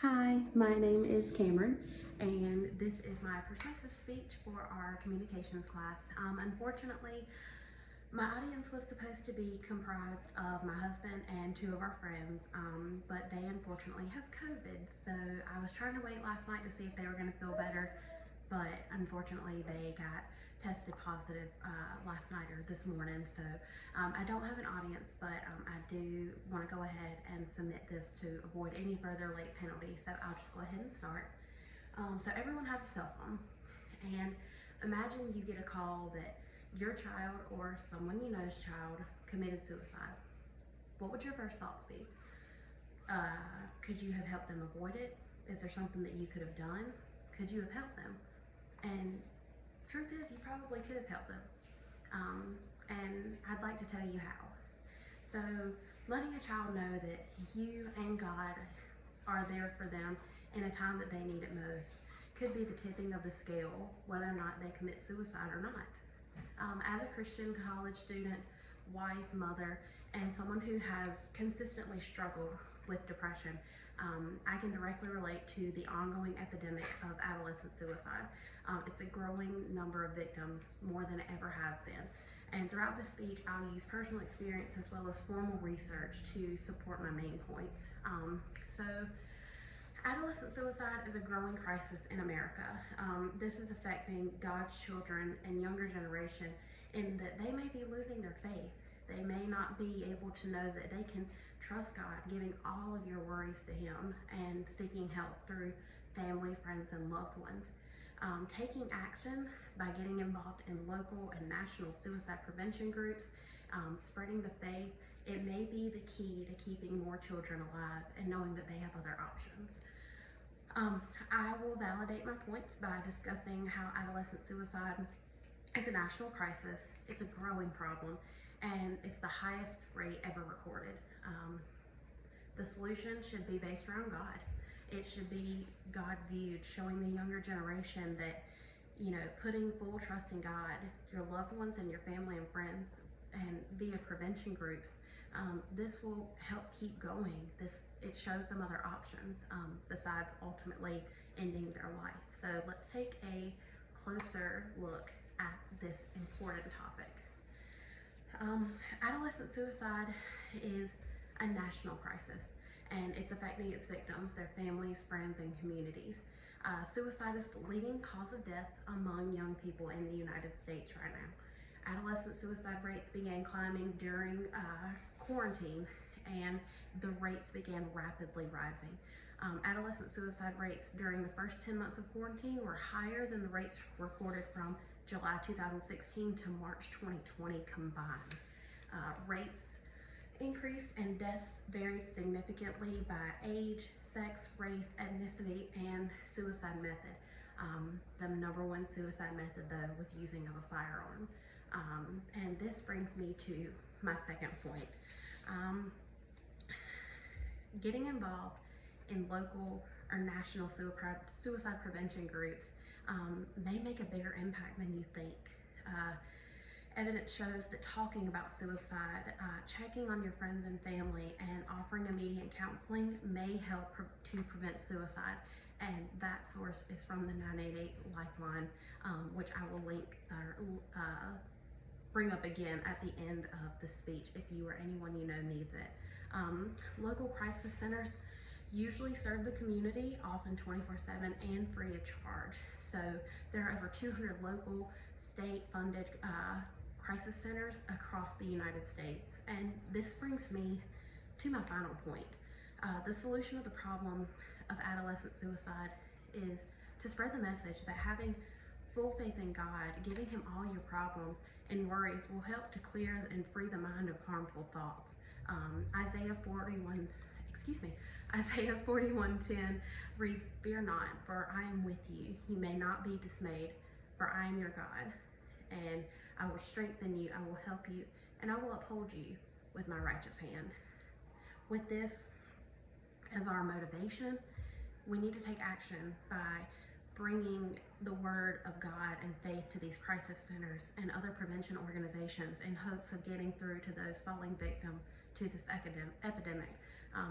Hi, my name is Cameron, and this is my persuasive speech for our communications class. Unfortunately, my audience was supposed to be comprised of my husband and two of our friends, but they unfortunately have COVID. So I was trying to wait last night to see if they were going to feel better, but unfortunately they got tested positive last night or this morning. So I don't have an audience, but I do want to go ahead and submit this to avoid any further late penalty. So I'll just go ahead and start. So everyone has a cell phone, and imagine you get a call that your child or someone you know's child committed suicide. What would your first thoughts be? Could you have helped them avoid it? Is there something that you could have done? Could you have helped them? And truth is, you probably could have helped them. And I'd like to tell you how. So letting a child know that you and God are there for them in a time that they need it most could be the tipping of the scale, whether or not they commit suicide or not. As a Christian college student, wife, mother, and someone who has consistently struggled with depression, I can directly relate to the ongoing epidemic of adolescent suicide. It's a growing number of victims, more than it ever has been. And throughout this speech, I'll use personal experience as well as formal research to support my main points. So adolescent suicide is a growing crisis in America. This is affecting God's children and younger generation in that they may be losing their faith. They may not be able to know that they can trust God, giving all of your worries to Him and seeking help through family, friends, and loved ones. Taking action by getting involved in local and national suicide prevention groups, spreading the faith, it may be the key to keeping more children alive and knowing that they have other options. I will validate my points by discussing how adolescent suicide is a national crisis, it's a growing problem, and it's the highest rate ever recorded. The solution should be based around God. It should be God viewed, showing the younger generation that, putting full trust in God, your loved ones and your family and friends, and via prevention groups, this will help keep going. It shows them other options besides ultimately ending their life. So let's take a closer look at this important topic. Adolescent suicide is a national crisis, and it's affecting its victims, their families, friends, and communities. Suicide is the leading cause of death among young people in the United States right now. Adolescent suicide rates began climbing during quarantine, and the rates began rapidly rising. Adolescent suicide rates during the first 10 months of quarantine were higher than the rates recorded from July 2016 to March 2020 combined. Rates increased and deaths varied significantly by age, sex, race, ethnicity, and suicide method. The number one suicide method, though, was using of a firearm. And this brings me to my second point. Getting involved in local or national suicide prevention groups may make a bigger impact than you think. Evidence shows that talking about suicide, checking on your friends and family, and offering immediate counseling may help to prevent suicide. And that source is from the 988 Lifeline, which I will link or bring up again at the end of the speech if you or anyone you know needs it. Local crisis centers usually serve the community, often 24/7 and free of charge. So there are over 200 local, state-funded crisis centers across the United States. And this brings me to my final point. The solution of the problem of adolescent suicide is to spread the message that having full faith in God, giving Him all your problems and worries will help to clear and free the mind of harmful thoughts. Isaiah 41:10 reads, "Fear not, for I am with you. You may not be dismayed, for I am your God. And I will strengthen you, I will help you, and I will uphold you with my righteous hand." With this as our motivation, we need to take action by bringing the word of God and faith to these crisis centers and other prevention organizations in hopes of getting through to those falling victim to this epidemic.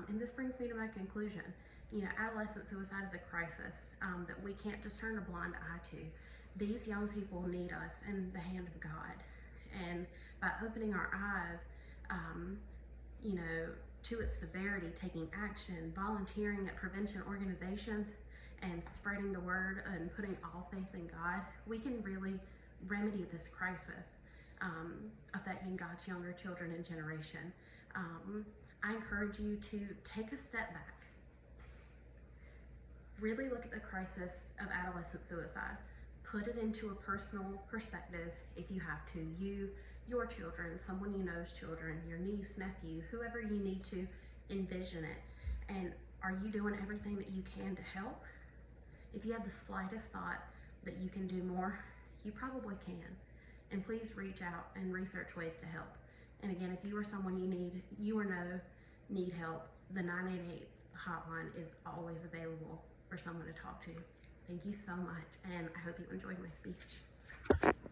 And this brings me to my conclusion. You know, adolescent suicide is a crisis that we can't just turn a blind eye to. These young people need us in the hand of God. And by opening our eyes, you know, to its severity, taking action, volunteering at prevention organizations, and spreading the word and putting all faith in God, we can really remedy this crisis affecting God's younger children and generation. I encourage you to take a step back. Really look at the crisis of adolescent suicide. Put it into a personal perspective if you have to. You, your children, someone you know's children, your niece, nephew, whoever you need to envision it. And are you doing everything that you can to help? If you have the slightest thought that you can do more, you probably can. And please reach out and research ways to help. And again, if you or someone you need help, the 988 hotline is always available for someone to talk to. Thank you so much, and I hope you enjoyed my speech.